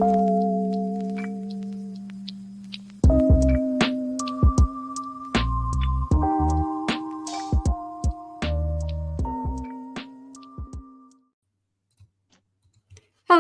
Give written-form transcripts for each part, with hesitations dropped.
Hello,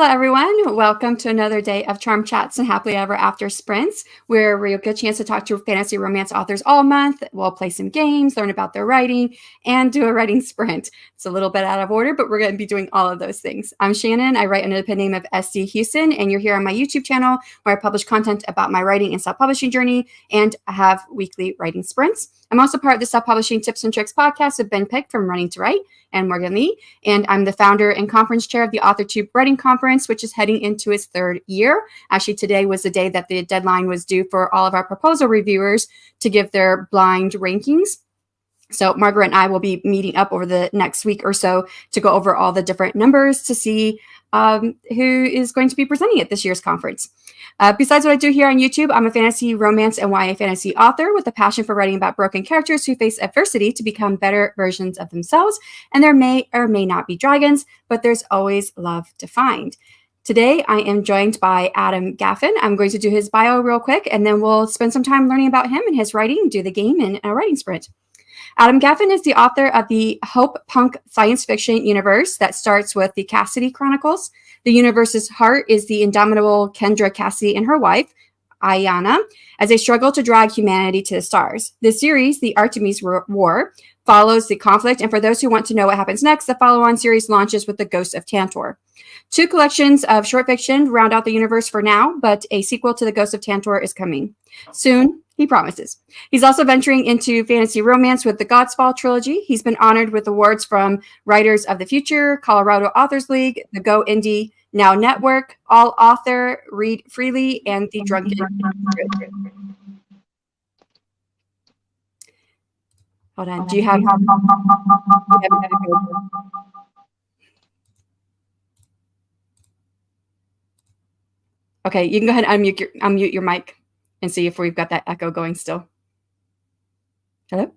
everyone. Welcome to another day of Charm Chats and Happily Ever After Sprints, where we get a chance to talk to fantasy romance authors all month. We'll play some games, learn about their writing, and do a writing sprint. It's a little bit out of order, but we're going to be doing all of those things. I'm Shannon. I write under the pen name of SD Huston, and you're here on my YouTube channel where I publish content about my writing and self-publishing journey, and I have weekly writing sprints. I'm also part of the Self-Publishing Tips and Tricks podcast with Ben Pick from Running to Write and Morgan Lee, and I'm the founder and conference chair of the AuthorTube Writing Conference, which is heading into its third year. Actually, today was the day that the deadline was due for all of our proposal reviewers to give their blind rankings. So Margaret and I will be meeting up over the next week or so to go over all the different numbers to see who is going to be presenting at this year's conference. Besides what I do here on YouTube, I'm a fantasy, romance, and YA fantasy author with a passion for writing about broken characters who face adversity to become better versions of themselves. And there may or may not be dragons, but there's always love to find. Today, I am joined by Adam Gaffen. I'm going to do his bio real quick, and then we'll spend some time learning about him and his writing, do the game, and a writing sprint. Adam Gaffen is the author of the Hope Punk science fiction universe that starts with the Cassidy Chronicles. The universe's heart is the indomitable Kendra Cassidy and her wife, Ayana, as they struggle to drag humanity to the stars. This series, The Artemis War, follows the conflict, and for those who want to know what happens next, the follow-on series launches with The Ghost of Tantor. 2 collections of short fiction round out the universe for now, but a sequel to The Ghost of Tantor is coming soon. He promises. He's also venturing into fantasy romance with the Godfall trilogy. He's been honored with awards from Writers of the Future, Colorado Authors League, the Go Indie Now Network, All Author, Read Freely, and The Drunken. Hold on. Do you have Okay, you can go ahead and unmute your mic and see if we've got that echo going still. Hello?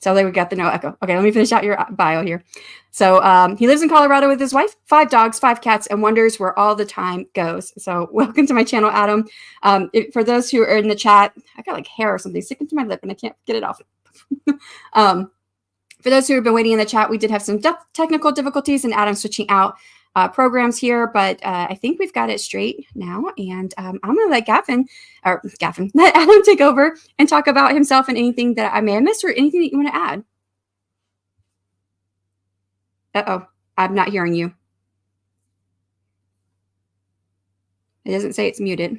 So there we got the no echo. Okay, let me finish out your bio here. So he lives in Colorado with his wife, 5 dogs, 5 cats, and wonders where all the time goes. So welcome to my channel, Adam. For those who are in the chat, I got like hair or something sticking to my lip and I can't get it off. For those who have been waiting in the chat, we did have some technical difficulties and Adam switching out programs here, but I think we've got it straight now. And I'm going to let let Adam take over and talk about himself and anything that I may have missed or anything that you want to add. Uh-oh, I'm not hearing you. It doesn't say it's muted.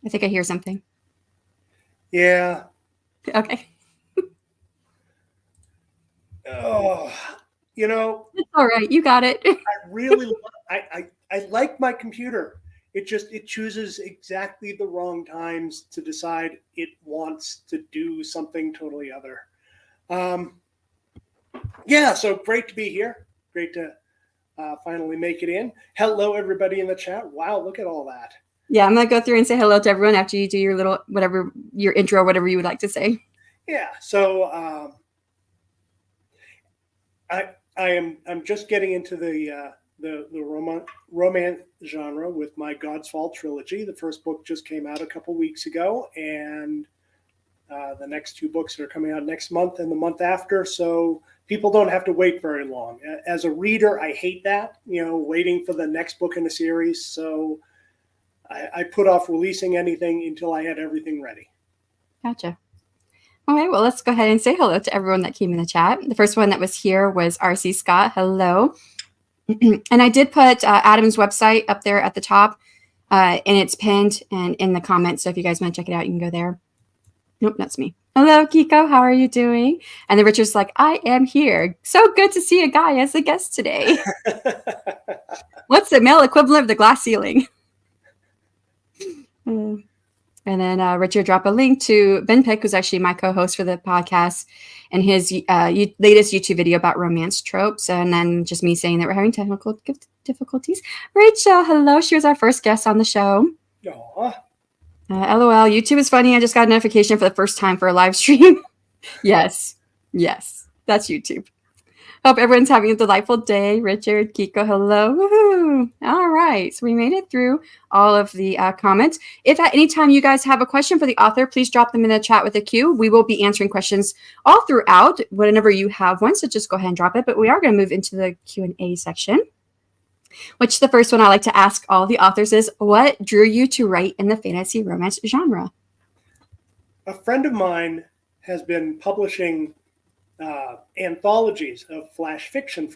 I think I hear something. Yeah. Okay. Oh, It's all right. You got it. I like my computer. It chooses exactly the wrong times to decide it wants to do something totally other. Yeah, so great to be here. Great to finally make it in. Hello, everybody in the chat. Wow, look at all that. Yeah, I'm going to go through and say hello to everyone after you do your little, your intro, whatever you would like to say. Yeah, so I'm just getting into the romance genre with my Godfall trilogy. The first book just came out a couple weeks ago, and the next 2 books are coming out next month and the month after, so people don't have to wait very long. As a reader, I hate that, waiting for the next book in the series, so I put off releasing anything until I had everything ready. Gotcha. All right, well, let's go ahead and say hello to everyone that came in the chat. The first one that was here was RC Scott. Hello. And I did put Adam's website up there at the top, and it's pinned and in the comments. So if you guys want to check it out, you can go there. Nope, that's me. Hello, Kiko. How are you doing? And then Richard's like, I am here. So good to see a guy as a guest today. What's the male equivalent of the glass ceiling? And then Richard dropped a link to Ben Pick, who's actually my co-host for the podcast, and his latest YouTube video about romance tropes. And then just me saying that we're having technical difficulties. Rachel, hello. She was our first guest on the show. Aww. LOL. YouTube is funny. I just got a notification for the first time for a live stream. Yes. That's YouTube. Hope everyone's having a delightful day. Richard, Kiko, hello. Woohoo. All right. So we made it through all of the comments. If at any time you guys have a question for the author, please drop them in the chat with a Q. We will be answering questions all throughout whenever you have one. So just go ahead and drop it. But we are going to move into the Q&A section, which the first one I like to ask all the authors is, what drew you to write in the fantasy romance genre? A friend of mine has been publishing anthologies of flash fiction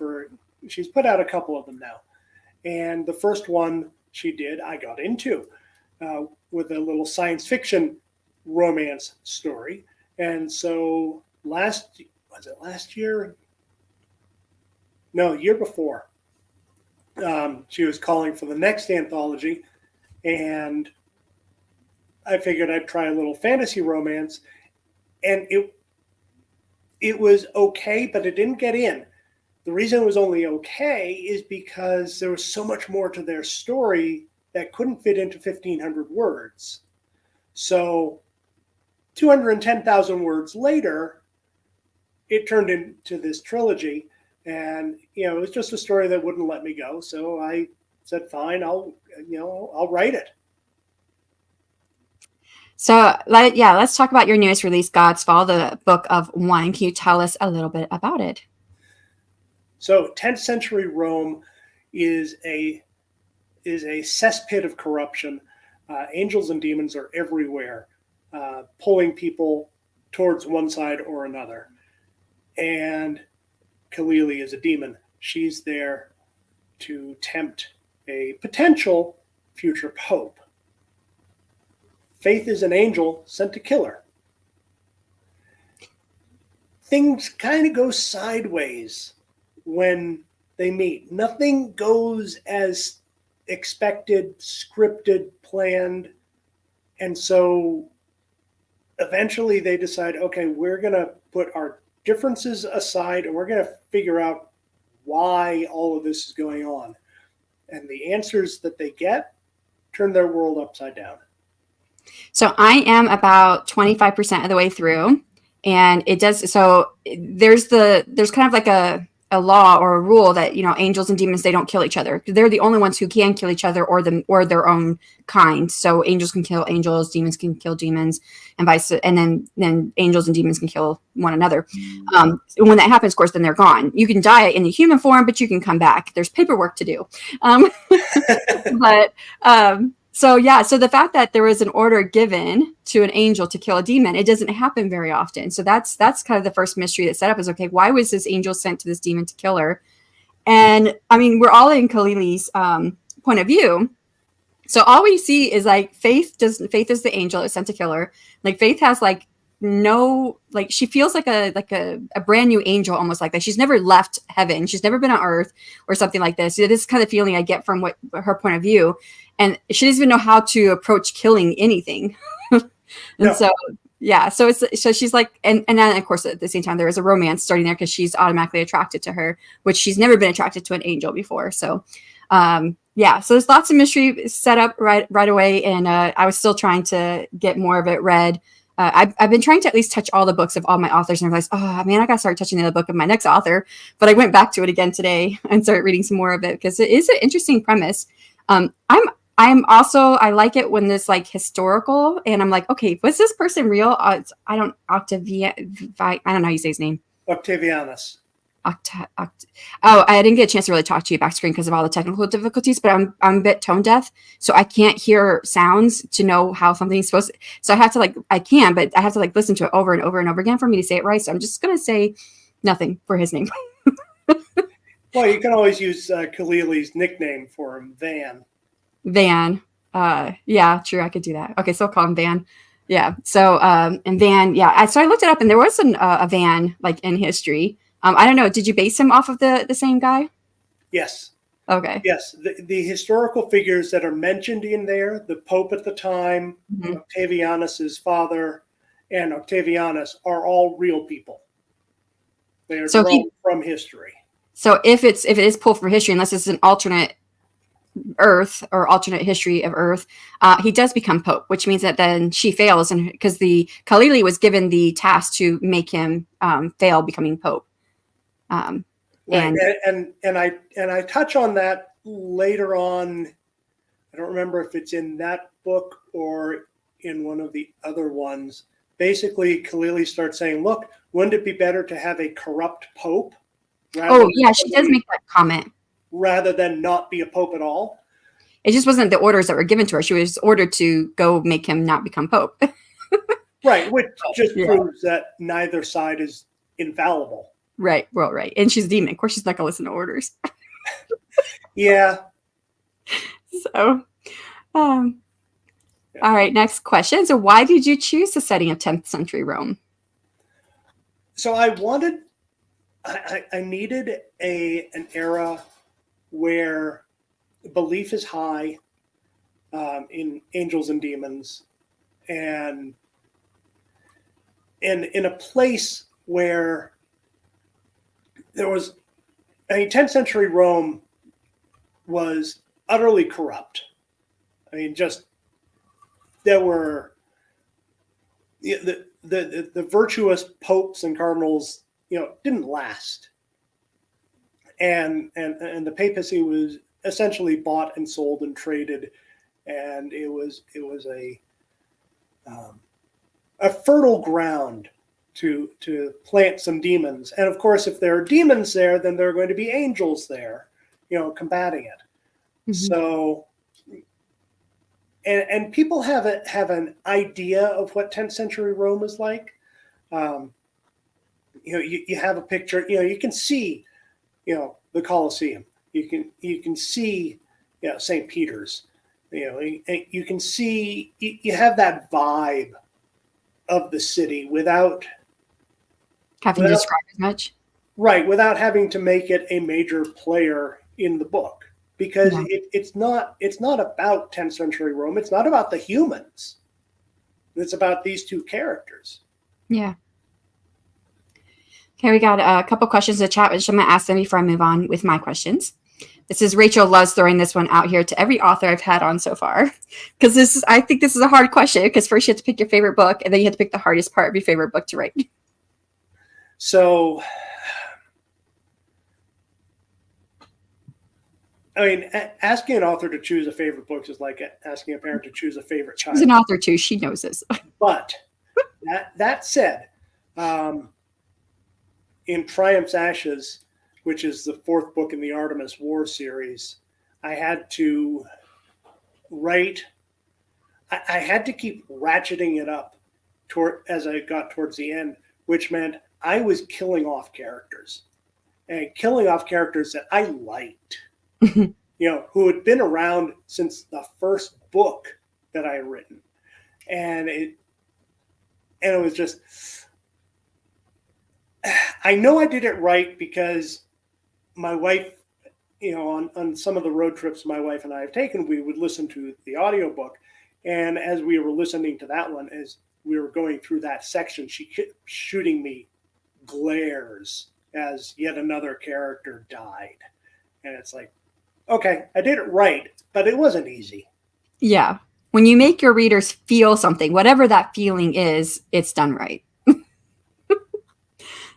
she's put out a couple of them now. And the first one she did, I got into with a little science fiction romance story. And so last year? No, year before. She was calling for the next anthology, and I figured I'd try a little fantasy romance, and it was okay, but it didn't get in. The reason it was only okay is because there was so much more to their story that couldn't fit into 1,500 words. So 210,000 words later, it turned into this trilogy. And, it was just a story that wouldn't let me go. So I said, fine, I'll write it. So, let's talk about your newest release, God's Fall, the Book of Wine. Can you tell us a little bit about it? So, 10th century Rome is a cesspit of corruption. Angels and demons are everywhere, pulling people towards one side or another. And Kalili is a demon. She's there to tempt a potential future pope. Faith is an angel sent to kill her. Things kind of go sideways when they meet. Nothing goes as expected, scripted, planned. And so eventually they decide, okay, we're going to put our differences aside and we're going to figure out why all of this is going on. And the answers that they get turn their world upside down. So I am about 25% of the way through, and it does. So there's kind of like a law or a rule that, angels and demons, they don't kill each other. They're the only ones who can kill each other or their own kind. So angels can kill angels, demons can kill demons, and then angels and demons can kill one another. When that happens, of course, then they're gone. You can die in the human form, but you can come back. There's paperwork to do. So the fact that there was an order given to an angel to kill a demon, it doesn't happen very often. So that's kind of the first mystery that's set up is, okay, why was this angel sent to this demon to kill her? And I mean, we're all in Kalili's point of view. So all we see is like Faith is the angel that's sent to kill her. Like Faith has like no, like she feels like a brand new angel, almost like that. She's never left heaven. She's never been on earth or something like this. This is kind of feeling I get from what her point of view. And she doesn't even know how to approach killing anything. So she's like, and then of course at the same time there is a romance starting there because she's automatically attracted to her, which she's never been attracted to an angel before. So so there's lots of mystery set up right away, and I was still trying to get more of it read. I've been trying to at least touch all the books of all my authors, and I realized, oh man, I got to start touching the book of my next author. But I went back to it again today and started reading some more of it because it is an interesting premise. I like it when it's like historical, and I'm like, okay, was this person real? I don't know how you say his name. Octavianus. I didn't get a chance to really talk to you back screen because of all the technical difficulties, but I'm a bit tone deaf, so I can't hear sounds to know how something's supposed to. So I have to but I have to listen to it over and over and over again for me to say it right. So I'm just going to say nothing for his name. Well, you can always use Kalili's nickname for him, Van. Van. Yeah, true. I could do that. Okay, so I'll call him Van. Yeah. So, and Van, yeah. So I looked it up, and there was a Van in history. I don't know. Did you base him off of the same guy? Yes. Okay. Yes, the historical figures that are mentioned in there, the Pope at the time, Mhm. Octavianus's father, and Octavianus are all real people. They are So drawn from history. so if it is pulled from history, unless it's an alternate Earth or alternate history of Earth, he does become Pope, which means that then she fails, and because the Khalili was given the task to make him fail becoming Pope. Right, And and I touch on that later on. I don't remember if it's in that book or in one of the other ones. Basically, Khalili starts saying, "Look, wouldn't it be better to have a corrupt pope rather oh than yeah, she does make that comment. rather than not be a pope at all?" It just wasn't the orders that were given to her. She was ordered to go make him not become Pope. Right, which just Yeah. proves that neither side is infallible. Right. Well, right. And she's a demon. Of course, she's not going to listen to orders. Yeah. So, um, all right. Next question. So, why did you choose the setting of 10th century Rome? So I needed an era where belief is high in angels and demons, and in a place where there was, I mean, 10th century Rome was utterly corrupt. I mean, just there were the virtuous popes and cardinals, didn't last, and the papacy was essentially bought and sold and traded, and it was a fertile ground to plant some demons. And of course, if there are demons there, then there are going to be angels there, combating it. Mhm. So, and people have an idea of what 10th century Rome is like. You have a picture. You can see, the Colosseum. You can see, St. Peter's. You can see. You have that vibe of the city without Having to describe as much. right, without having to make it a major player in the book, because Yeah. it's not about 10th century Rome. It's not about the humans. It's about these two characters. Yeah. Okay, we got a couple questions in the chat, which I'm going to ask them before I move on with my questions. This is Rachel loves throwing this one out here to every author I've had on so far, because I think this is a hard question, because first you have to pick your favorite book, and then you have to pick the hardest part of your favorite book to write. So, I mean, asking an author to choose a favorite book is like asking a parent to choose a favorite child. She's an author too. She knows this. But that said, in Triumph's Ashes, which is the fourth book in the Artemis War series, I had to write. I had to keep ratcheting it up as I got towards the end, which meant I was killing off characters, and killing off characters that I liked, who had been around since the first book that I had written, and it was just. I know I did it right because my wife, on some of the road trips my wife and I have taken, we would listen to the audiobook. And as we were listening to that one, as we were going through that section, she kept shooting me glares as yet another character died. And it's like, okay, I did it right, but it wasn't easy. Yeah. When you make your readers feel something, whatever that feeling is, it's done right.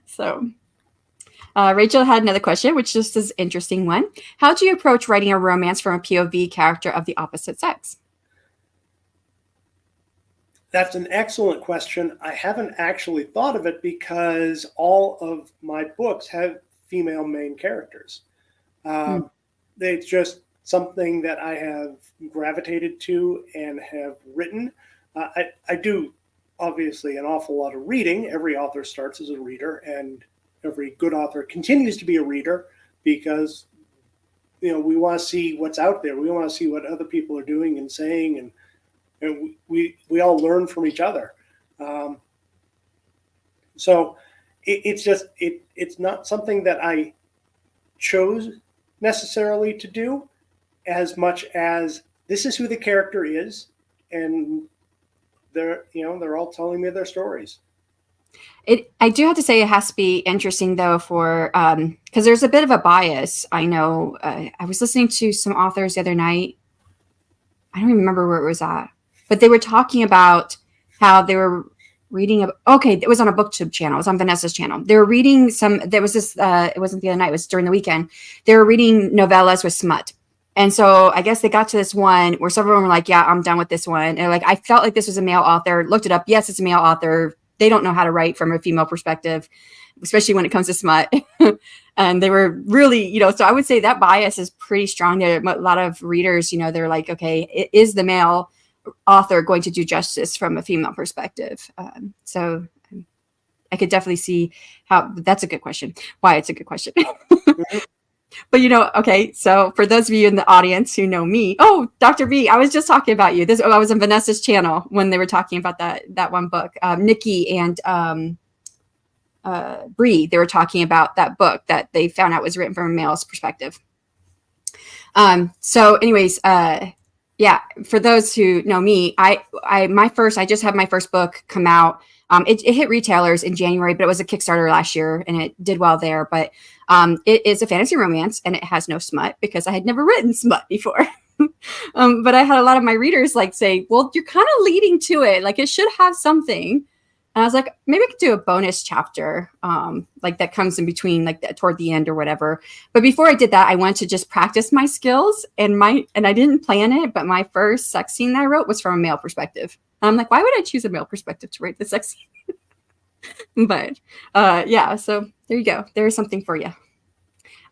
So, Rachel had another question, which just is an interesting one. How do you approach writing a romance from a POV character of the opposite sex? That's an excellent question. I haven't actually thought of it because all of my books have female main characters. It's just something that I have gravitated to and have written. I do obviously an awful lot of reading. Every author starts as a reader, and every good author continues to be a reader because we want to see what's out there. We want to see what other people are doing and saying, and we all learn from each other. So it's just it's not something that I chose necessarily to do, as much as this is who the character is, and they're all telling me their stories. I do have to say it has to be interesting though for because there's a bit of a bias. I know I was listening to some authors the other night. I don't even remember where it was at, but they were talking about how they were reading. Okay, it was on a booktube channel. It was on Vanessa's channel. They were reading some. There was this. It wasn't the other night. It was during the weekend. They were reading novellas with smut. And so I guess they got to this one where several were like, yeah, I'm done with this one. And like, I felt like this was a male author, looked it up. Yes, it's a male author. They don't know how to write from a female perspective, especially when it comes to smut. And they were really, so I would say that bias is pretty strong there. A lot of readers, they're like, okay, is the male author going to do justice from a female perspective? So I could definitely see how that's a good question. Why it's a good question. But okay, so for those of you in the audience who know me, Dr. B, I was just talking about you. I was on Vanessa's channel when they were talking about that one book. Nikki and Bree, they were talking about that book that they found out was written from a male's perspective. So anyways, yeah, for those who know me, I just had my first book come out. It hit retailers in January, but it was a Kickstarter last year and it did well there. But it is a fantasy romance and it has no smut because I had never written smut before. But I had a lot of my readers say, well, you're kind of leading to it. Like it should have something. And I was like, maybe I could do a bonus chapter that comes in between toward the end or whatever. But before I did that, I wanted to just practice my skills and I didn't plan it. But my first sex scene that I wrote was from a male perspective. And I'm like, why would I choose a male perspective to write the sex scene? But yeah, so there you go. There's something for you.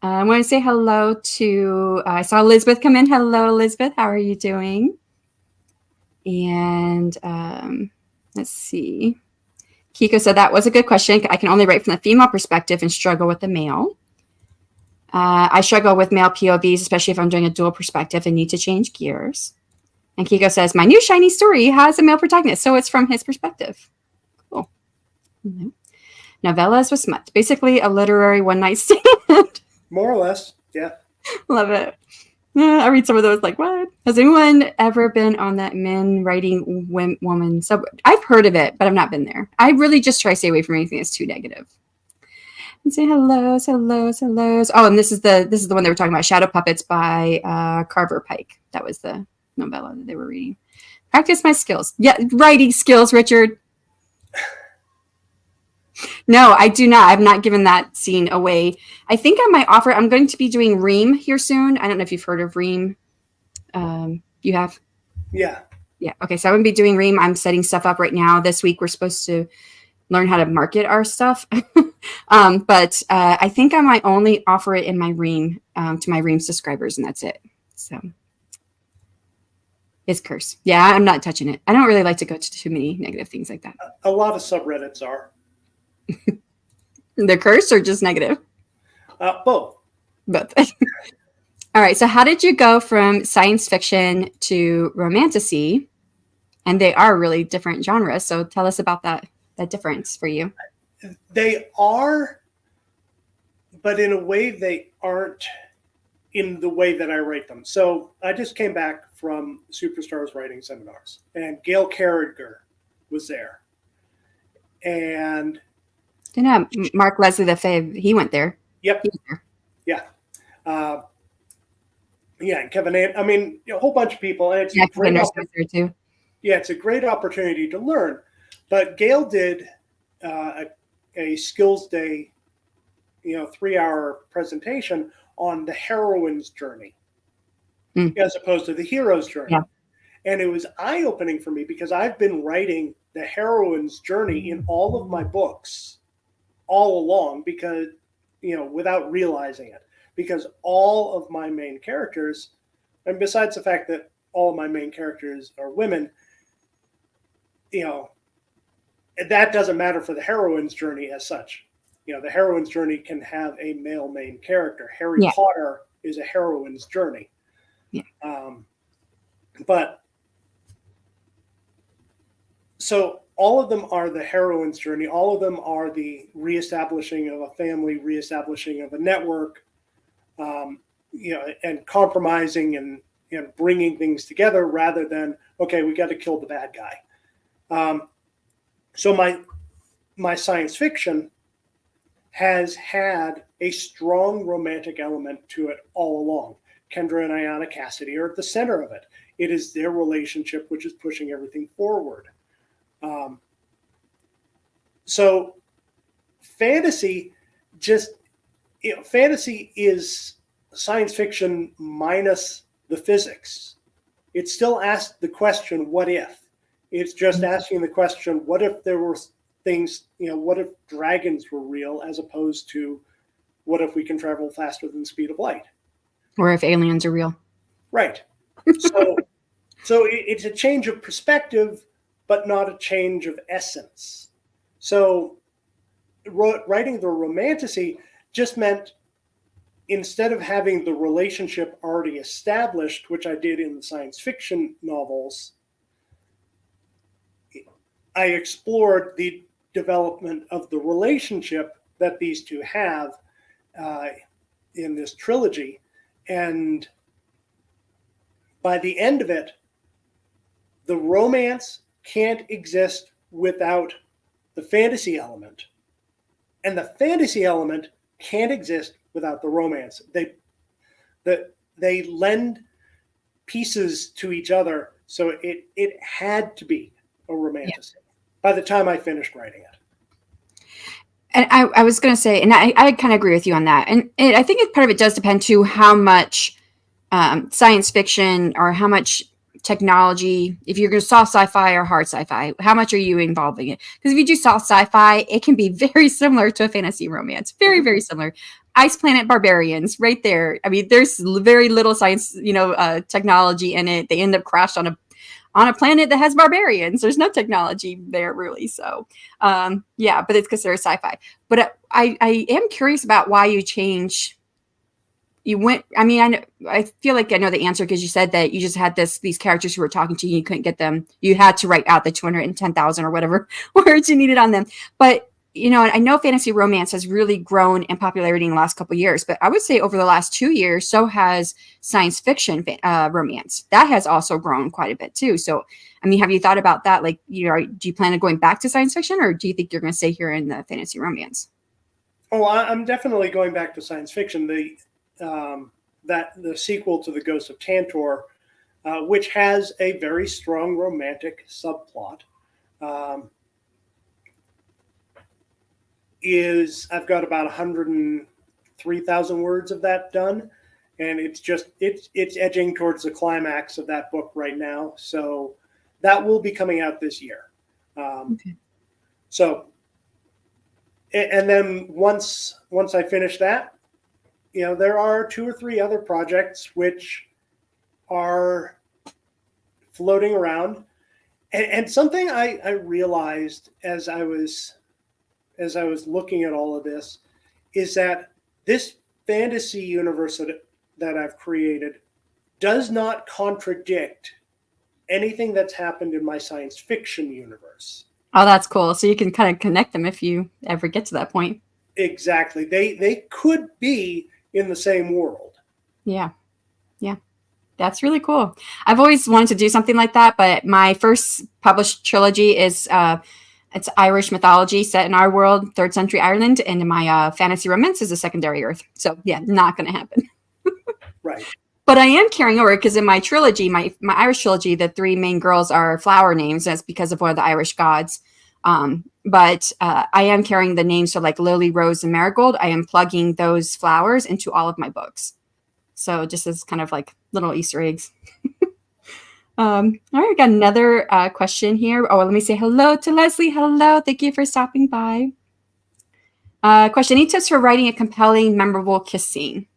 I want to say hello to, I saw Elizabeth come in. Hello, Elizabeth. How are you doing? And let's see. Kiko said that was a good question. I can only write from the female perspective and struggle with the male. I struggle with male POVs, especially if I'm doing a dual perspective and need to change gears. And Kiko says, my new shiny story has a male protagonist, so it's from his perspective. Cool. Mm-hmm. Novellas with smut. Basically a literary one-night stand. More or less, yeah. Love it. I read some of those like, what? Has anyone ever been on that men writing woman subway? I've heard of it, but I've not been there. I really just try to stay away from anything that's too negative. And say hellos. Oh, and this is the one they were talking about, Shadow Puppets by Carver Pike. That was the novella that they were reading. Practice my skills. Yeah, writing skills, Richard. No, I do not. I've not given that scene away. I think I might offer. I'm going to be doing Ream here soon. I don't know if you've heard of Ream. You have? Yeah. Yeah. Okay. So I'm going to be doing Ream. I'm setting stuff up right now. This week we're supposed to learn how to market our stuff. But I think I might only offer it in my Ream to my Ream subscribers, and that's it. So it's curse. Yeah, I'm not touching it. I don't really like to go to too many negative things like that. A lot of subreddits are. They're cursed or just negative? Both. All right. So how did you go from science fiction to romantasy? And they are really different genres. So tell us about that difference for you. They are, but in a way they aren't in the way that I write them. So I just came back from Superstars writing seminars and Gail Carriger was there. And Mark Leslie the Fave, he went there. Yep. Yeah. Yeah, and Kevin, a whole bunch of people. And it's Kevin there too. Yeah, it's a great opportunity to learn. But Gail did a skills day, 3-hour presentation on the heroine's journey as opposed to the hero's journey. Yeah. And it was eye-opening for me because I've been writing the heroine's journey in all of my books all along because, without realizing it, because all of my main characters, and besides the fact that all of my main characters are women, that doesn't matter for the heroine's journey as such. The heroine's journey can have a male main character. Harry Potter is a heroine's journey. Yeah. But so all of them are the heroine's journey. All of them are the reestablishing of a family, reestablishing of a network. and compromising and bringing things together rather than, okay, we got to kill the bad guy. So my science fiction has had a strong romantic element to it all along. Kendra and Ayanna Cassidy are at the center of it. It is their relationship which is pushing everything forward. So fantasy fantasy is science fiction minus the physics. It still asks the question, what if? It's just asking the question, what if there were things, what if dragons were real as opposed to what if we can travel faster than the speed of light? Or if aliens are real. Right. So it's a change of perspective, but not a change of essence. So writing the romantasy just meant instead of having the relationship already established, which I did in the science fiction novels, I explored the development of the relationship that these two have in this trilogy. And by the end of it, the romance can't exist without the fantasy element. And the fantasy element can't exist without the romance. They lend pieces to each other, so it had to be a romantasy by the time I finished writing it. And I was going to say, and I kind of agree with you on that. And I think part of it does depend to how much science fiction or how much technology, if you're going to soft sci-fi or hard sci-fi, how much are you involving it? Because if you do soft sci-fi, it can be very similar to a fantasy romance. Very, very similar. Ice Planet Barbarians, right there. I mean, there's very little science, technology in it. They end up crashed on a planet that has barbarians. There's no technology there really. So, but it's considered sci-fi. But I am curious about why you changed. You went. I mean, I feel like I know the answer because you said that you just had these characters who were talking to you. You couldn't get them. You had to write out the 210,000 or whatever words you needed on them. But I know fantasy romance has really grown in popularity in the last couple of years. But I would say over the last 2 years, so has science fiction romance. That has also grown quite a bit too. So, I mean, have you thought about that? Like, do you plan on going back to science fiction, or do you think you're going to stay here in the fantasy romance? Oh, I'm definitely going back to science fiction. The sequel to The Ghost of Tantor, which has a very strong romantic subplot, I've got about 103,000 words of that done, and it's edging towards the climax of that book right now. So that will be coming out this year. Okay. So, and then once I finish that, there are 2 or 3 other projects which are floating around. And something I realized as I was looking at all of this is that this fantasy universe that I've created does not contradict anything that's happened in my science fiction universe. Oh, that's cool. So you can kind of connect them if you ever get to that point. Exactly. They could be in the same world. Yeah. That's really cool. I've always wanted to do something like that, but my first published trilogy is it's Irish mythology set in our world, 3rd century Ireland, and my fantasy romance is a secondary Earth. So yeah, not going to happen. Right. But I am carrying over because in my trilogy, my Irish trilogy, the 3 main girls are flower names. That's because of one of the Irish gods. But I am carrying the names, so like Lily, Rose, and Marigold. I am plugging those flowers into all of my books. So just as kind of like little Easter eggs. All right, we got another question here. Oh, let me say hello to Leslie. Hello, thank you for stopping by. Question: any tips for writing a compelling, memorable kiss scene?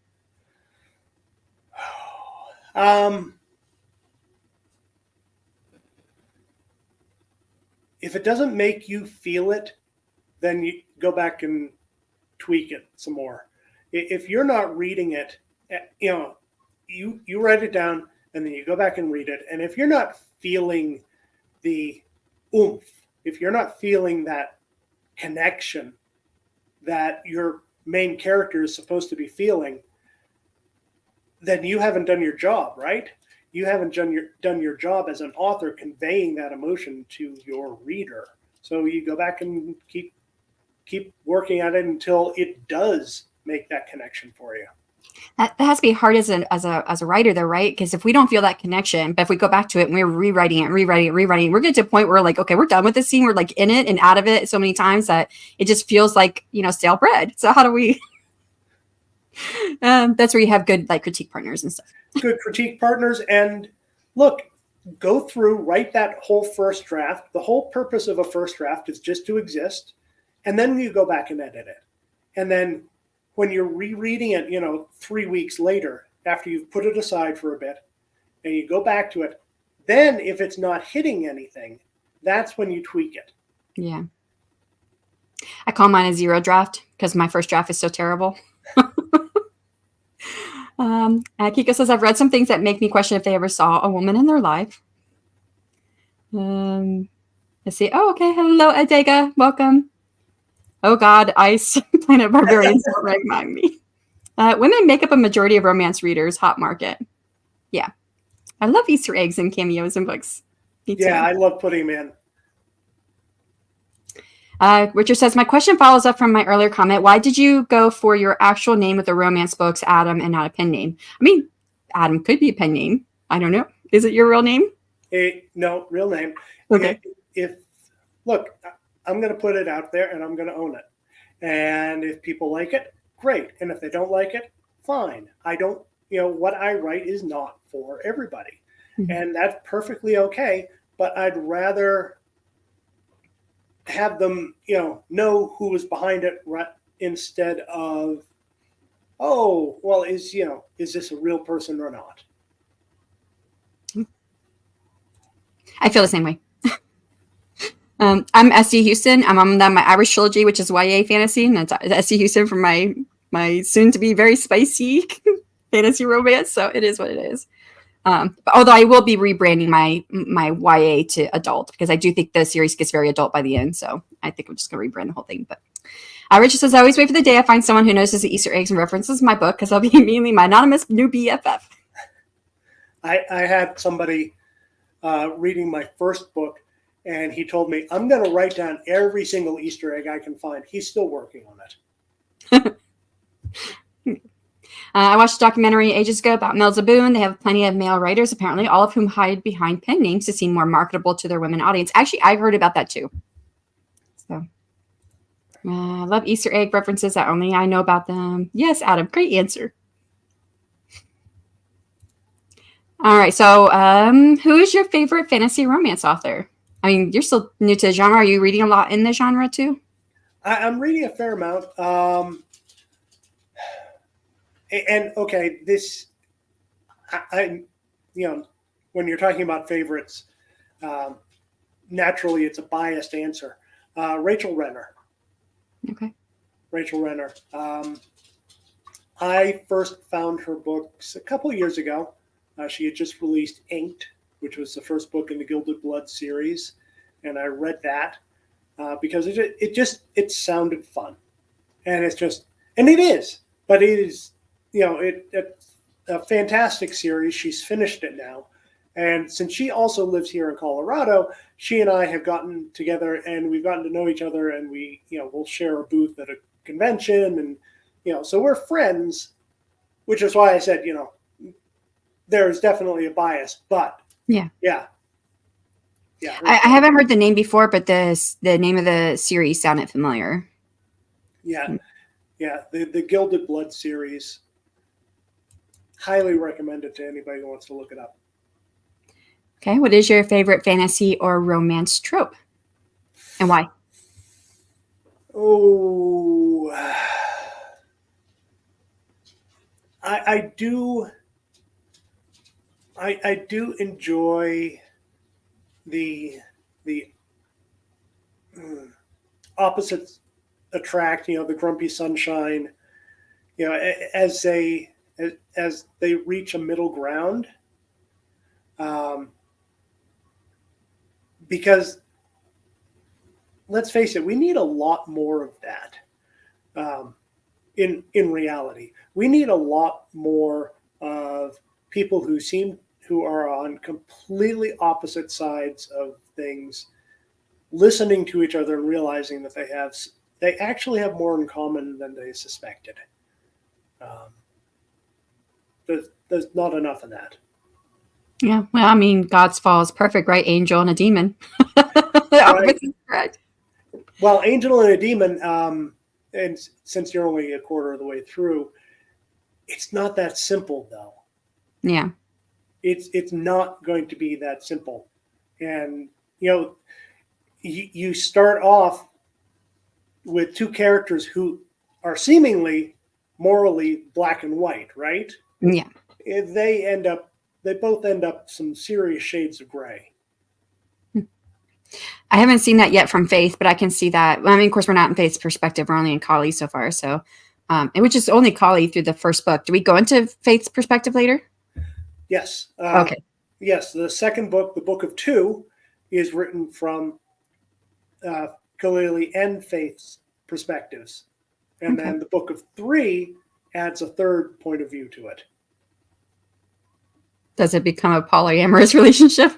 If it doesn't make you feel it, then you go back and tweak it some more. If you're not reading it, you write it down and then you go back and read it. And if you're not feeling the oomph, if you're not feeling that connection that your main character is supposed to be feeling, then you haven't done your job, right? You haven't done your job as an author conveying that emotion to your reader. So you go back and keep working at it until it does make that connection for you. That has to be hard as a writer, though, right? Because if we don't feel that connection, but if we go back to it and we're rewriting it, we're getting to a point where, like, okay, we're done with this scene. We're like in it and out of it so many times that it just feels like, stale bread. So how do we? That's where you have good, like, critique partners and stuff. Good critique partners, and look, go through, write that whole first draft. The whole purpose of a first draft is just to exist, and then you go back and edit it. And then when you're rereading it, 3 weeks later, after you've put it aside for a bit, and you go back to it, then if it's not hitting anything, that's when you tweak it. Yeah. I call mine a zero draft because my first draft is so terrible. Kiko says, I've read some things that make me question if they ever saw a woman in their life. Let's see. Oh, okay. Hello, Adega. Welcome. Oh, God. Ice. Planet Barbarians don't remind me. Women make up a majority of romance readers. Hot market. Yeah. I love Easter eggs and cameos in books. Yeah, I love putting them in. Richard says, my question follows up from my earlier comment. Why did you go for your actual name with the romance books, Adam, and not a pen name? I mean, Adam could be a pen name. I don't know. Is it your real name? No, real name. Okay. Look, I'm going to put it out there and I'm going to own it. And if people like it, great. And if they don't like it, fine. I don't, what I write is not for everybody. Mm-hmm. And that's perfectly okay. But I'd rather have them, know who was behind it instead of, oh, well, is this a real person or not? I feel the same way. I'm S.D. Huston. I'm on my Irish trilogy, which is YA fantasy, and that's S.D. Huston for my soon-to-be very spicy fantasy romance. So it is what it is. But although I will be rebranding my YA to adult because I do think the series gets very adult by the end. So I think I'm just going to rebrand the whole thing. But Richard says, I always wait for the day I find someone who notices the Easter eggs and references my book because I'll be immediately my anonymous new BFF. I had somebody reading my first book, and he told me, I'm going to write down every single Easter egg I can find. He's still working on it. I watched a documentary ages ago about Mel Boone. They have plenty of male writers, apparently, all of whom hide behind pen names to seem more marketable to their women audience. Actually, I heard about that too. So, I love Easter egg references that only I know about them. Yes, Adam, great answer. All right, so who is your favorite fantasy romance author? I mean, you're still new to the genre. Are you reading a lot in the genre too? I'm reading a fair amount. And okay, this, when you're talking about favorites, naturally it's a biased answer. Rachel Renner. Okay. Rachel Renner. I first found her books a couple of years ago. She had just released Inked, which was the first book in the Gilded Blood series, and I read that because it sounded fun, and it is, but it is. It's a fantastic series. She's finished it now. And since she also lives here in Colorado, she and I have gotten together and we've gotten to know each other, and we'll share a booth at a convention, and, so we're friends, which is why I said, there's definitely a bias, but yeah. I haven't heard the name before, but the name of the series sounded familiar. Yeah. The Gilded Blood series. Highly recommend it to anybody who wants to look it up. Okay, what is your favorite fantasy or romance trope, and why? Oh, I do enjoy the opposites attract. The grumpy sunshine. As they reach a middle ground, because let's face it, we need a lot more of that. In reality, we need a lot more of people who are on completely opposite sides of things, listening to each other and realizing that they actually have more in common than they suspected. Um, there's not enough of that. Yeah. Well, I mean, God's fall is perfect, right? Angel and a demon. Right. Correct. Well, angel and a demon, and since you're only a quarter of the way through, it's not that simple, though. Yeah. It's not going to be that simple. And, you know, you start off with two characters who are seemingly morally black and white, right? Yeah. They both end up some serious shades of gray. I haven't seen that yet from Faith, but I can see that. I mean, of course, we're not in Faith's perspective. We're only in Kali so far. So, and which is only Kali through the first book. Do we go into Faith's perspective later? Yes. Okay. Yes. The second book, the Book of Two, is written from Kalili and Faith's perspectives. And then the Book of Three adds a third point of view to it. Does it become a polyamorous relationship?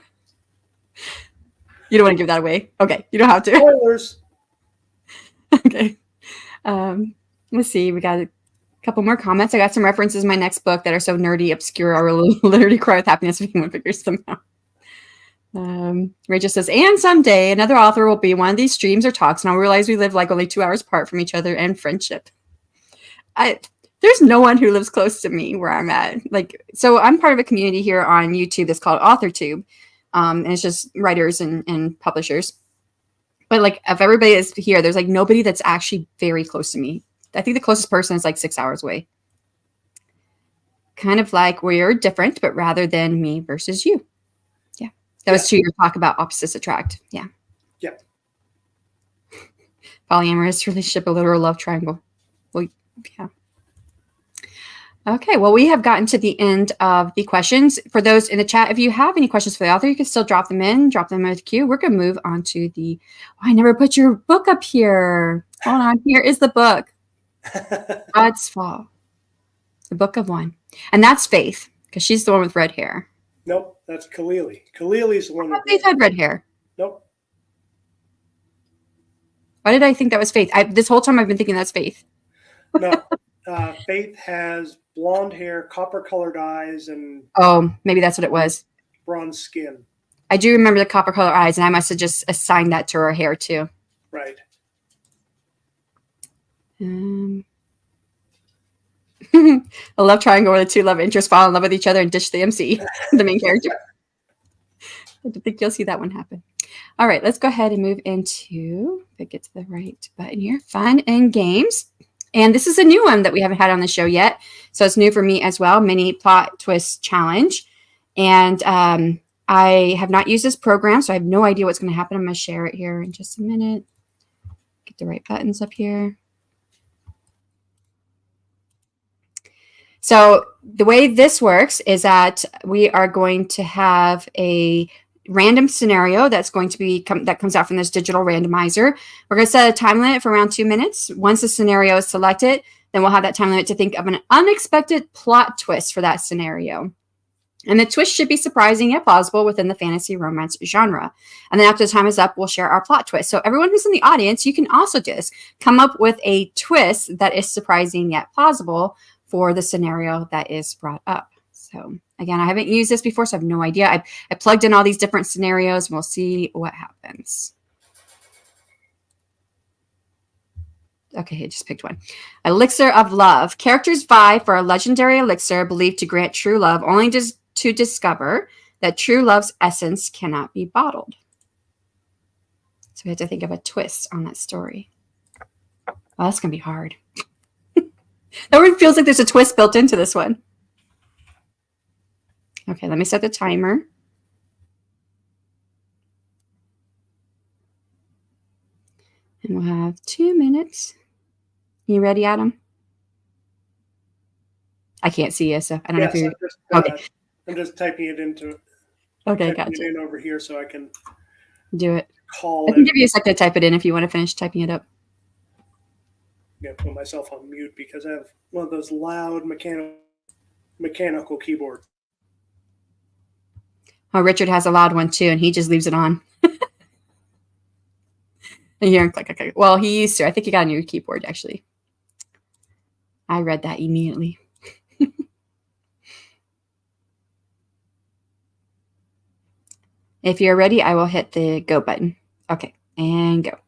You don't want to give that away. Okay. You don't have to. Spoilers. Okay. Let's see. We got a couple more comments. I got some references in my next book that are so nerdy, obscure, I will literally cry with happiness if anyone figures them out. Rachel says, and someday another author will be one of these streams or talks, and I'll realize we live like only 2 hours apart from each other and friendship. There's no one who lives close to me where I'm at. Like, so I'm part of a community here on YouTube that's called AuthorTube. And it's just writers and publishers. But like, if everybody is here, there's like nobody that's actually very close to me. I think the closest person is like 6 hours away. Kind of like we're different, but rather than me versus you. Yeah. That was 2 years talk about opposites attract. Yeah. Yeah. Polyamorous relationship, a literal love triangle. Well, yeah. Okay, well, we have gotten to the end of the questions. For those in the chat, if you have any questions for the author, you can still drop them in the queue. We're going to move on to the, I never put your book up here. Hold on, here is the book. God's Fall, the Book of One. And that's Faith, because she's the one with red hair. Nope, that's Kalili. Kalili's the one with Faith had red hair. Nope. Why did I think that was Faith? This whole time I've been thinking that's Faith. No. Faith has blonde hair, copper-colored eyes, and maybe that's what it was. Bronze skin. I do remember the copper-colored eyes, and I must have just assigned that to her hair too. Right. A love triangle where the two love interests fall in love with each other and ditch the MC, the main character. I don't think you'll see that one happen. All right, let's go ahead and move into, if I get to the right button here, fun and games. And this is a new one that we haven't had on the show yet. So it's new for me as well, mini plot twist challenge. And I have not used this program, so I have no idea what's going to happen. I'm going to share it here in just a minute. Get the right buttons up here. So the way this works is that we are going to have a random scenario that's going to be that comes out from this digital randomizer. We're going to set a time limit for around 2 minutes. Once the scenario is selected, then we'll have that time limit to think of an unexpected plot twist for that scenario. And the twist should be surprising yet plausible within the fantasy romance genre. And then after the time is up, we'll share our plot twist. So everyone who's in the audience, you can also just come up with a twist that is surprising yet plausible for the scenario that is brought up. So again, I haven't used this before, so I have no idea. I plugged in all these different scenarios, and we'll see what happens. Okay, I just picked one. Elixir of Love. Characters vie for a legendary elixir believed to grant true love, only to discover that true love's essence cannot be bottled. So we have to think of a twist on that story. Oh, that's going to be hard. That one feels like there's a twist built into this one. Okay, let me set the timer. And we'll have 2 minutes. You ready, Adam? I can't see you, so I don't know if you're... Okay. I'm just typing it into... Okay, gotcha. Typing it in over here so I can... Do it. Call I can give you a second to type it in if you want to finish typing it up. I'm going to put myself on mute because I have one of those loud mechanical... mechanical keyboard. Oh, Richard has a loud one too, and he just leaves it on. And you hear him click, click, click. Well, he used to. I think he got a new keyboard, actually. I read that immediately. If you're ready, I will hit the go button. Okay, and go.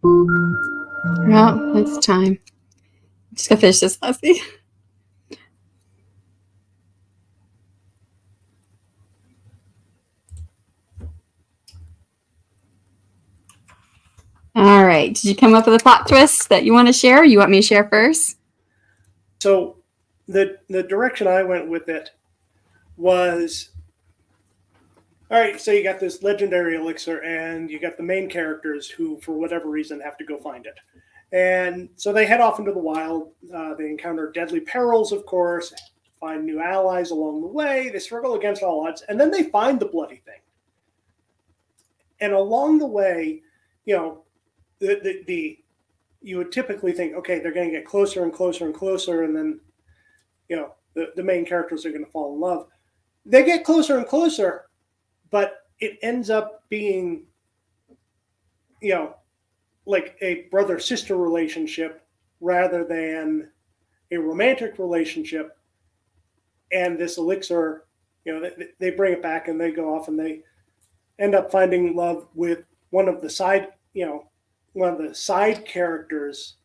Well, it's time. I'm just gonna finish this last thing. All right. Did you come up with a plot twist that you want to share? Or you want me to share first? So the direction I went with it was, all right, so you got this legendary elixir, and you got the main characters who, for whatever reason, have to go find it. And so they head off into the wild. They encounter deadly perils, of course, find new allies along the way. They struggle against all odds, and then they find the bloody thing. And along the way, you know, you would typically think, okay, they're going to get closer and closer and closer, and then, you know, the main characters are going to fall in love. They get closer and closer, but it ends up being, you know, like a brother-sister relationship rather than a romantic relationship. And this elixir, you know, they bring it back and they go off and they end up finding love with one of the side characters,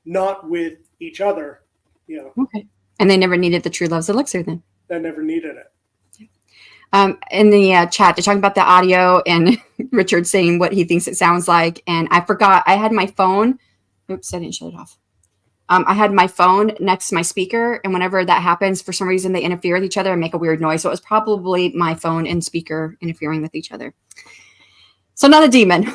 not with each other, you know. Okay. And they never needed the True Love's elixir then? They never needed it. In the chat, they're talking about the audio and Richard saying what he thinks it sounds like. And I forgot, I had my phone. Oops, I didn't shut it off. I had my phone next to my speaker. And whenever that happens, for some reason, they interfere with each other and make a weird noise. So it was probably my phone and speaker interfering with each other. So not a demon.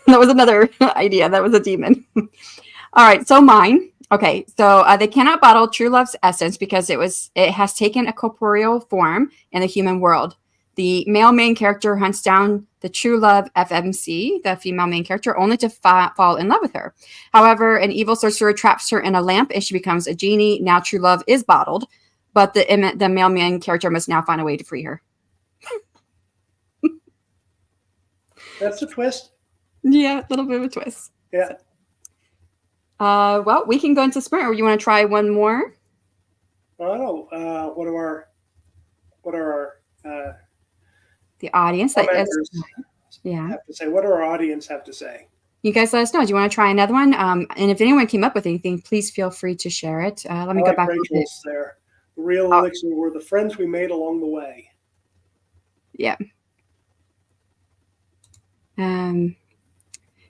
That was another idea. That was a demon. All right. So mine. Okay, so they cannot bottle True Love's essence because it has taken a corporeal form in the human world. The male main character hunts down the True Love FMC, the female main character, only to fall in love with her. However, an evil sorcerer traps her in a lamp and she becomes a genie. Now True Love is bottled, but the male main character must now find a way to free her. That's a twist. Yeah, a little bit of a twist. Yeah. Well, we can go into sprint, or you want to try one more? I don't know. What are our the audience? Yeah. Have to say? What do our audience have to say? You guys let us know. Do you want to try another one? And if anyone came up with anything, please feel free to share it. Let me go back. Rachel's there. The real elixir were the friends we made along the way. Yeah.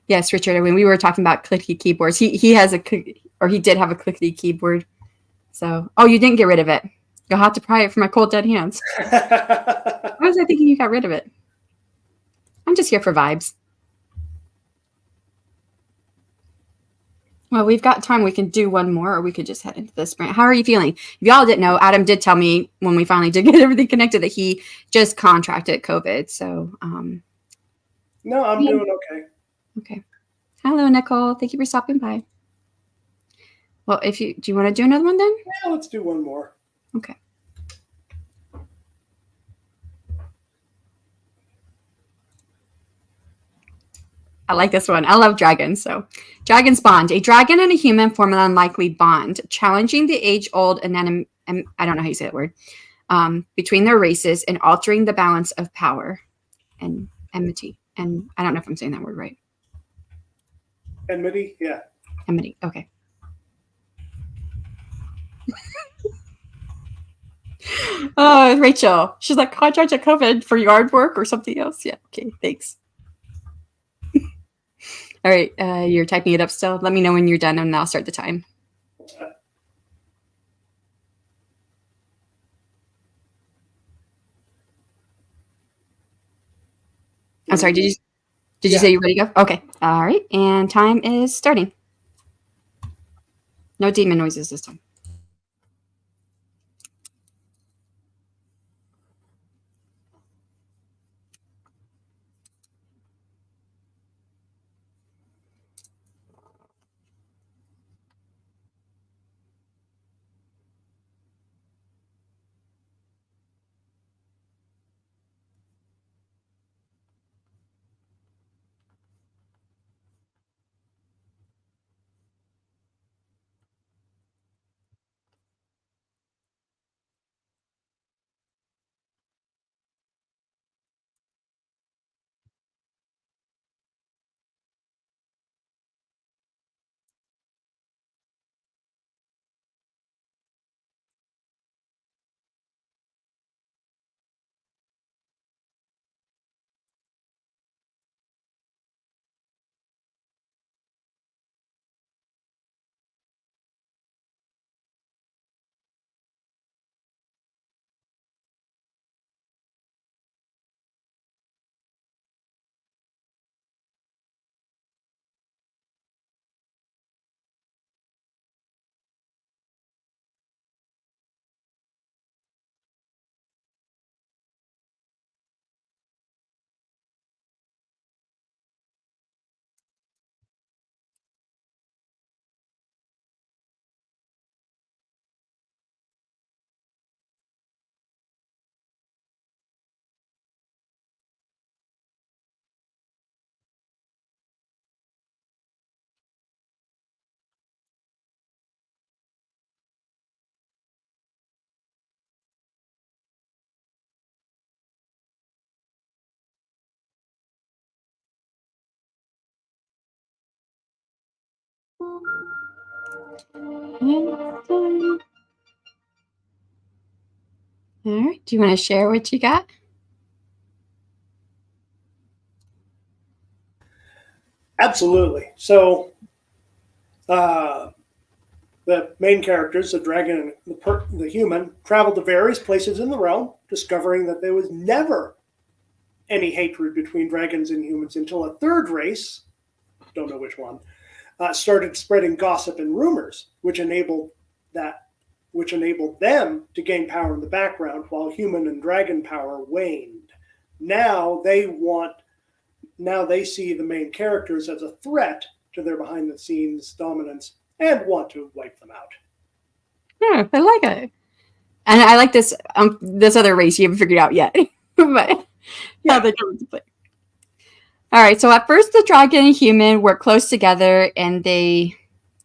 Yes, Richard. When we were talking about clicky keyboards, he has he did have a clicky keyboard. So, oh, you didn't get rid of it. You'll have to pry it from my cold dead hands. Why was I thinking you got rid of it? I'm just here for vibes. Well, we've got time. We can do one more, or we could just head into the sprint. How are you feeling? If y'all didn't know, Adam did tell me when we finally did get everything connected that he just contracted COVID. So, no, I'm doing okay. Okay. Hello, Nicole. Thank you for stopping by. Well, do you want to do another one then? Yeah, let's do one more. Okay. I like this one. I love dragons. So, Dragon's Bond. A dragon and a human form an unlikely bond, challenging the age-old I don't know how you say that word, between their races and altering the balance of power and enmity. And I don't know if I'm saying that word right. Enmity? Yeah. Enmity. Okay. Oh, Rachel. She's like, contract at COVID for yard work or something else. Yeah. Okay. Thanks. All right. You're typing it up still. Let me know when you're done and I'll start the time. I'm sorry. Did you say you're ready to go? Okay. All right. And time is starting. No demon noises this time. All right. Do you want to share what you got? Absolutely. So, the main characters, the dragon and the human, traveled to various places in the realm, discovering that there was never any hatred between dragons and humans until a third race, don't know which one, started spreading gossip and rumors, which enabled them to gain power in the background while human and dragon power waned. Now they see the main characters as a threat to their behind-the-scenes dominance and want to wipe them out. Yeah, I like it. And I like this this other race you haven't figured out yet. But how they come into play. All right, so at first the dragon and human work close together and they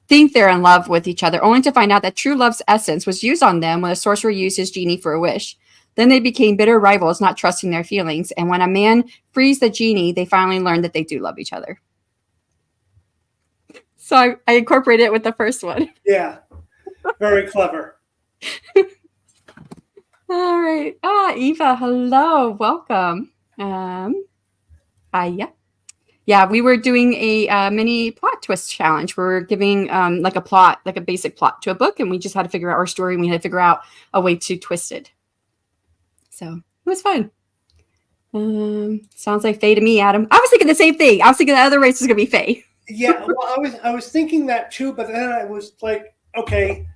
think they're in love with each other, only to find out that true love's essence was used on them when a sorcerer used his genie for a wish. Then they became bitter rivals, not trusting their feelings. And when a man frees the genie, they finally learn that they do love each other. So I incorporated it with the first one. Yeah, very clever. All right. Eva, hello. Welcome. Hiya. Yeah, we were doing a mini plot twist challenge. We're giving like a plot, like a basic plot to a book, and we just had to figure out our story, and we had to figure out a way to twist it. So it was fun. Sounds like Faye to me, Adam. I was thinking the same thing. I was thinking the other race was gonna be Faye. Yeah, well, I was thinking that too, but then I was like, okay,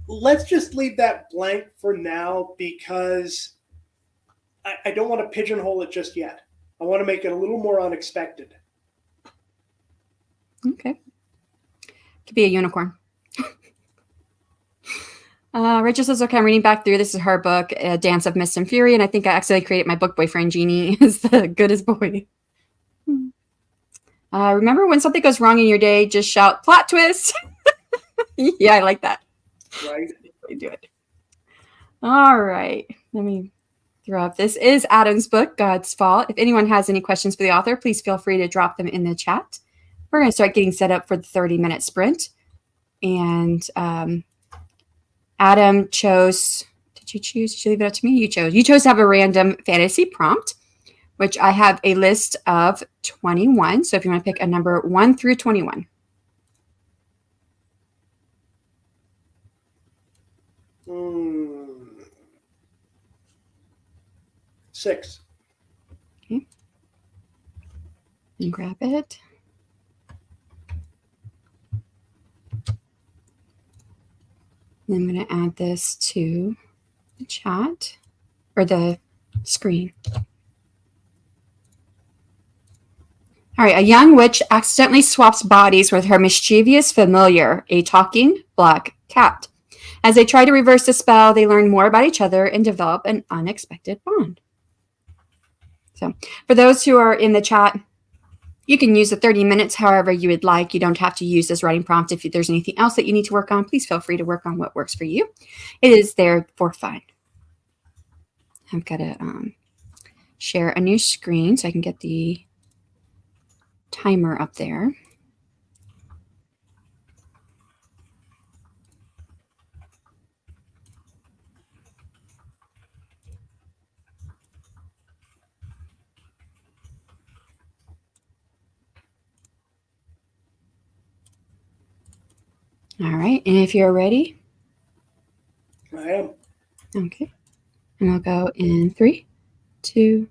let's just leave that blank for now because I don't want to pigeonhole it just yet. I want to make it a little more unexpected. Okay. Could be a unicorn. Rachel says, okay, I'm reading back through. This is her book, Dance of Mist and Fury, and I think I accidentally created my book boyfriend, Genie, is the goodest boy. Remember when something goes wrong in your day, just shout, plot twist. Yeah, I like that. Right. We do it. All right. Let me throw up. This is Adam's book, God's Fault. If anyone has any questions for the author, please feel free to drop them in the chat. We're going to start getting set up for the 30-minute sprint. And Adam chose, did you choose? Did you leave it up to me? You chose. You chose to have a random fantasy prompt, which I have a list of 21. So if you want to pick a number 1 through 21. Mm. 6. Okay. And grab it. And I'm going to add this to the chat or the screen. All right, a young witch accidentally swaps bodies with her mischievous familiar, a talking black cat. As they try to reverse the spell, they learn more about each other and develop an unexpected bond. So, for those who are in the chat, you can use the 30 minutes however you would like. You don't have to use this writing prompt. If there's anything else that you need to work on, please feel free to work on what works for you. It is there for fun. I've got to share a new screen so I can get the timer up there. All right, and if you're ready. I am. Okay, and I'll go in 3, 2,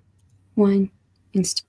1, and start.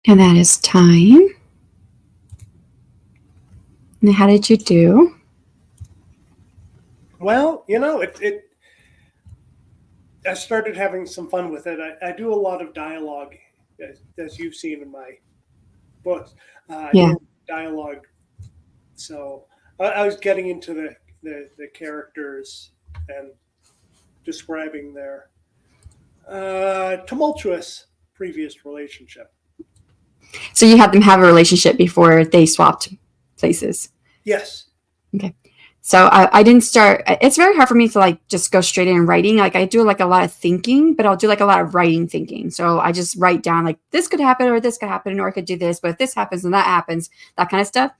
And that is time. And how did you do? Well, I started having some fun with it. I do a lot of dialogue, as you've seen in my books. I Yeah. do dialogue, so I was getting into the characters and describing their tumultuous previous relationship. So you had them have a relationship before they swapped places. Yes. Okay. So I didn't start. It's very hard for me to like just go straight in writing. Like I do like a lot of thinking, but I'll do like a lot of writing thinking. So I just write down like this could happen or this could happen or I could do this, but if this happens and that happens, that kind of stuff.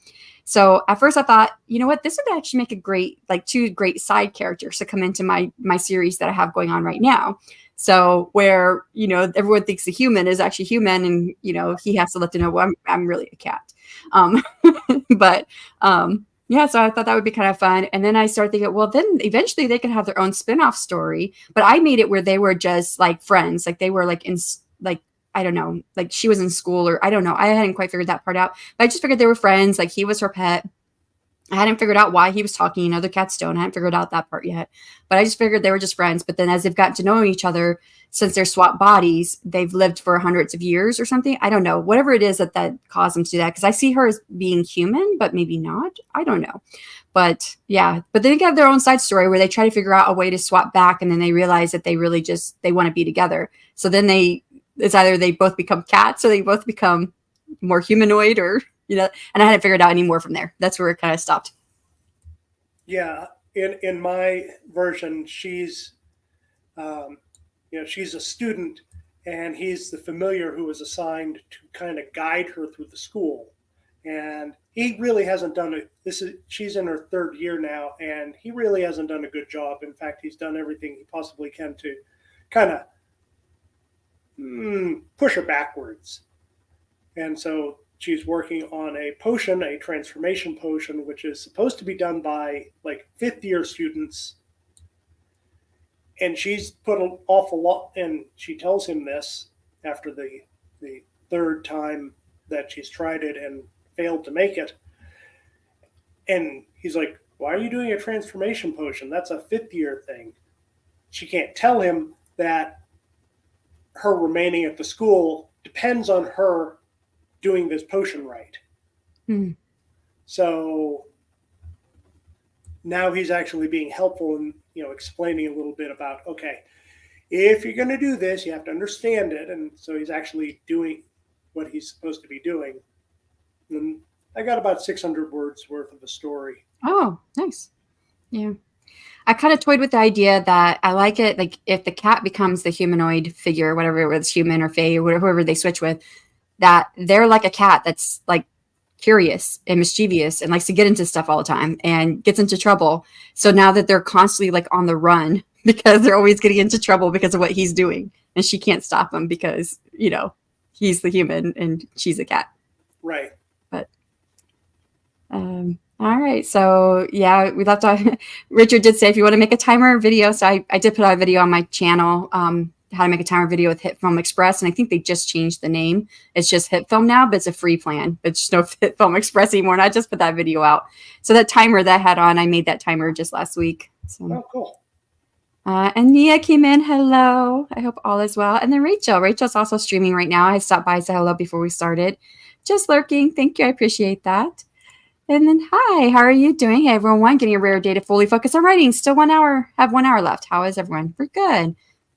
So at first I thought, you know what, this would actually make a great like two great side characters to come into my series that I have going on right now. So where everyone thinks the human is actually human, and he has to let them know, well, I'm really a cat. But yeah, so I thought that would be kind of fun. And then I started thinking, well, then eventually they could have their own spin-off story. But I made it where they were just like friends. Like they were like in like, I don't know, like she was in school or I don't know. I hadn't quite figured that part out. But I just figured they were friends. Like he was her pet. I hadn't figured out why he was talking. Other cats don't. I hadn't figured out that part yet. But I just figured they were just friends. But then as they've gotten to know each other, since they're swapped bodies, they've lived for hundreds of years or something. I don't know. Whatever it is that caused them to do that. Because I see her as being human, but maybe not. I don't know. But yeah. But then they have their own side story where they try to figure out a way to swap back. And then they realize that they really they want to be together. So then it's either they both become cats or they both become more humanoid or and I hadn't figured out any more from there. That's where it kind of stopped. Yeah, in my version, she's she's a student, and he's the familiar who was assigned to kind of guide her through the school, and he really hasn't done it. She's in her third year now, and he really hasn't done a good job. In fact, he's done everything he possibly can to kind of push her backwards, and so she's working on a potion, a transformation potion, which is supposed to be done by like fifth year students. And she's put an awful lot, and she tells him this after the third time that she's tried it and failed to make it. And he's like, why are you doing a transformation potion? That's a fifth year thing. She can't tell him that her remaining at the school depends on her doing this potion right. So now he's actually being helpful and explaining a little bit about, okay, if you're going to do this, you have to understand it. And so he's actually doing what he's supposed to be doing. And I got about 600 words worth of a story. Oh, nice. Yeah. I kind of toyed with the idea that I like it, like if the cat becomes the humanoid figure, whatever, whether it's human or fae or whoever they switch with, that they're like a cat that's like curious and mischievous and likes to get into stuff all the time and gets into trouble. So now that they're constantly like on the run because they're always getting into trouble because of what he's doing, and she can't stop him because he's the human and she's a cat. Right. But all right, so yeah, we left off. Richard did say if you want to make a timer video, so I did put out a video on my channel, how to make a timer video with HitFilm Express, and I think they just changed the name. It's just HitFilm now, but it's a free plan. It's just no HitFilm Express anymore, and I just put that video out. So that timer that I had on, I made that timer just last week. So. Oh, cool. And Nia came in. Hello. I hope all is well. And then Rachel. Rachel's also streaming right now. I stopped by and said hello before we started. Just lurking. Thank you. I appreciate that. And then, hi. How are you doing? Hey, everyone. Getting a rare day to fully focus on writing. Still 1 hour. Have 1 hour left. How is everyone? We're good.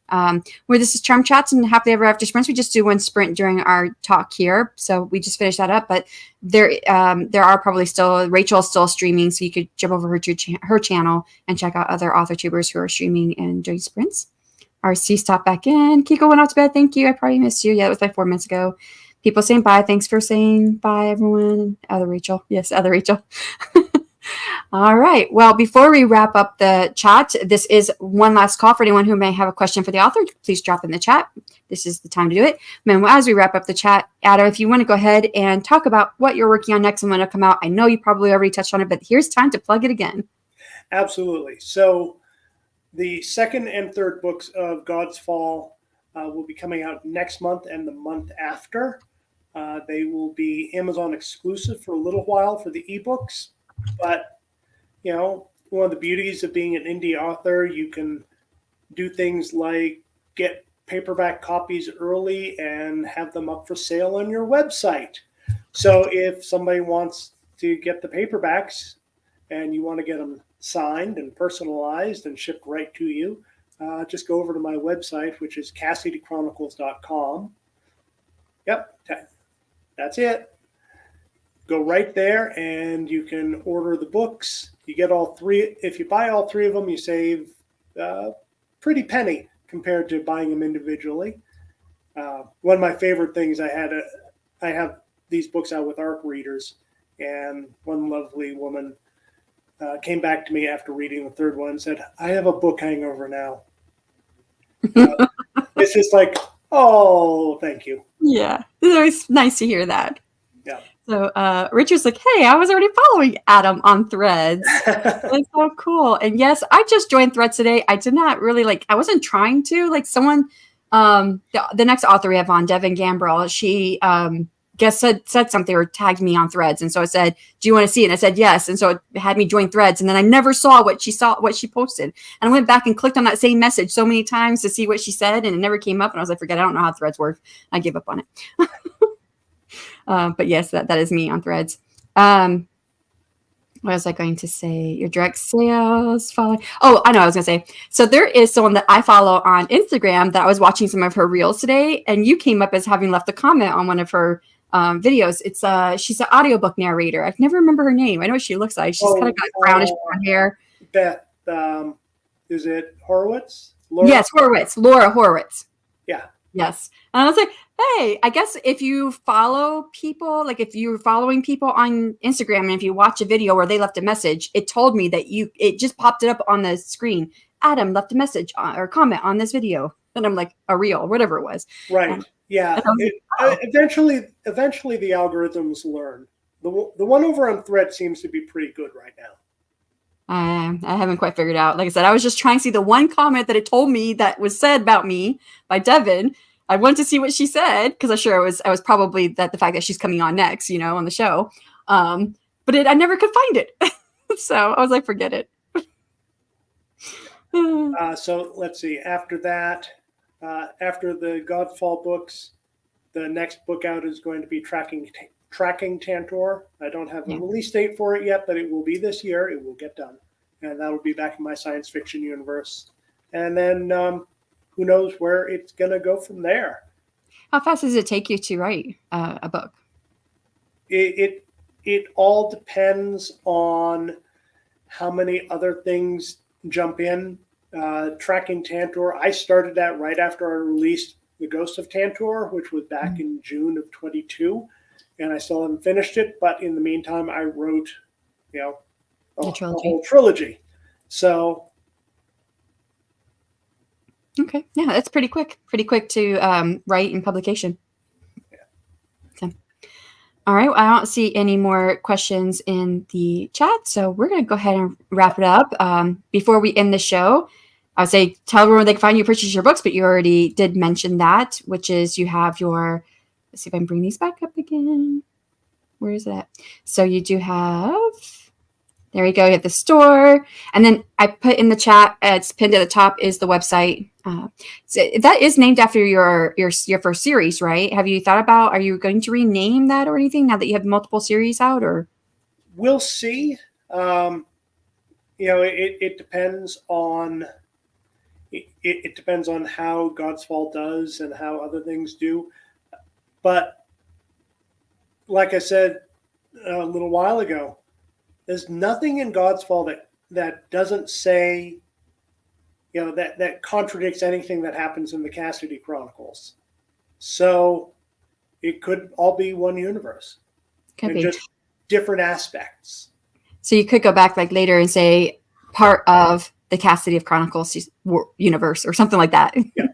Where this is Charm Chats and Happily Ever After Sprints. We just do one sprint during our talk here. So we just finished that up. But there are probably still, Rachel's still streaming. So you could jump over to her channel and check out other author tubers who are streaming and doing sprints. RC stopped back in. Kiko went off to bed. Thank you. I probably missed you. Yeah, it was like 4 minutes ago. People saying bye. Thanks for saying bye, everyone. Other Rachel. Yes, other Rachel. All right. Well, before we wrap up the chat, this is one last call for anyone who may have a question for the author. Please drop in the chat. This is the time to do it. And as we wrap up the chat, Adam, if you want to go ahead and talk about what you're working on next and when it'll come out. I know you probably already touched on it, but here's time to plug it again. Absolutely. So the second and third books of God's Fall will be coming out next month and the month after. They will be Amazon exclusive for a little while for the ebooks, but one of the beauties of being an indie author, you can do things like get paperback copies early and have them up for sale on your website. So if somebody wants to get the paperbacks and you want to get them signed and personalized and shipped right to you, just go over to my website, which is CassidyChronicles.com. Yep, that's it. Go right there and you can order the books. You get all three. If you buy all three of them, you save a pretty penny compared to buying them individually. One of my favorite things, I have these books out with ARC readers, and one lovely woman came back to me after reading the third one and said, "I have a book hangover now." It's just like, oh, thank you. Yeah, it's always nice to hear that. Yeah. So Richard's like, hey, I was already following Adam on Threads. It's so cool. And yes, I just joined Threads today. I did not really I wasn't trying to. Like someone, the next author we have on, Devin Gambrell, she said something or tagged me on Threads. And so I said, do you want to see it? And I said, yes. And so it had me join Threads. And then I never saw what she posted. And I went back and clicked on that same message so many times to see what she said. And it never came up. And I was like, forget it. I don't know how Threads work. I gave up on it. But yes, that is me on Threads. What was I going to say? Your direct sales following. Oh, I know. I was going to say. So there is someone that I follow on Instagram that I was watching some of her reels today, and you came up as having left a comment on one of her videos. It's she's an audiobook narrator. I can never remember her name. I know what she looks like. She's kind of got brownish blonde hair. Beth, is it Horowitz? Laura? Yes, Horowitz. Laura Horowitz. Yeah. Yes. And I was like, hey, I guess if you follow people, like if you're following people on Instagram and if you watch a video where they left a message, it told me that it just popped it up on the screen. Adam left a message or comment on this video. And I'm like, a reel, whatever it was. Right. Yeah. Eventually the algorithms learn. The one over on Thread seems to be pretty good right now. I haven't quite figured out. Like I said, I was just trying to see the one comment that it told me that was said about me by Devin. I wanted to see what she said because I'm sure I was probably the fact that she's coming on next, on the show. But I never could find it. So I was like, forget it. So let's see. After that, after the Godfall books, the next book out is going to be Tracking Tantor. I don't have a release date for it yet, but it will be this year. It will get done. And that'll be back in my science fiction universe. And then who knows where it's going to go from there. How fast does it take you to write a book? It all depends on how many other things jump in. Tracking Tantor, I started that right after I released The Ghost of Tantor, which was back in June of 22. And I still haven't finished it. But in the meantime, I wrote, a whole trilogy. So... Okay. Yeah, that's pretty quick. Pretty quick to write and publication. Yeah. So, all right. Well, I don't see any more questions in the chat, so we're going to go ahead and wrap it up. Before we end the show, I would say tell everyone where they can find you, purchase your books, but you already did mention that, which is you have your. Let's see if I can bring these back up again. Where is that? So you do have. There you go. You have the store. And then I put in the chat, it's pinned at the top, is the website. So that is named after your first series, right? Have you thought about, are you going to rename that or anything now that you have multiple series out? Or we'll see. It depends on it depends on how God's Fall does and how other things do. But like I said a little while ago, there's nothing in God's Fall that doesn't say, that contradicts anything that happens in the Cassidy Chronicles. So it could all be one universe. Could be. Just different aspects. So you could go back later and say part of the Cassidy of Chronicles universe or something like that. Yeah.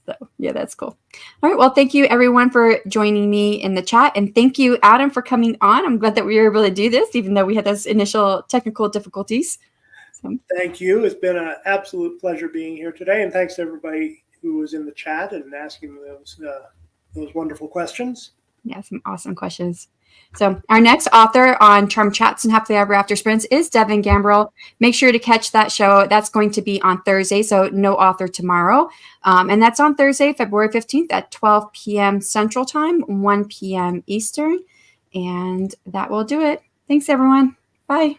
So yeah, that's cool. All right. Well, thank you everyone for joining me in the chat. And thank you, Adam, for coming on. I'm glad that we were able to do this, even though we had those initial technical difficulties. So. Thank you. It's been an absolute pleasure being here today. And thanks to everybody who was in the chat and asking those wonderful questions. Yeah, some awesome questions. So our next author on Charm Chats and Happily Ever After Sprints is Devin Gambrell. Make sure to catch that show. That's going to be on Thursday, so no author tomorrow. And that's on Thursday, February 15th at 12 p.m. Central Time, 1 p.m. Eastern. And that will do it. Thanks, everyone. Bye.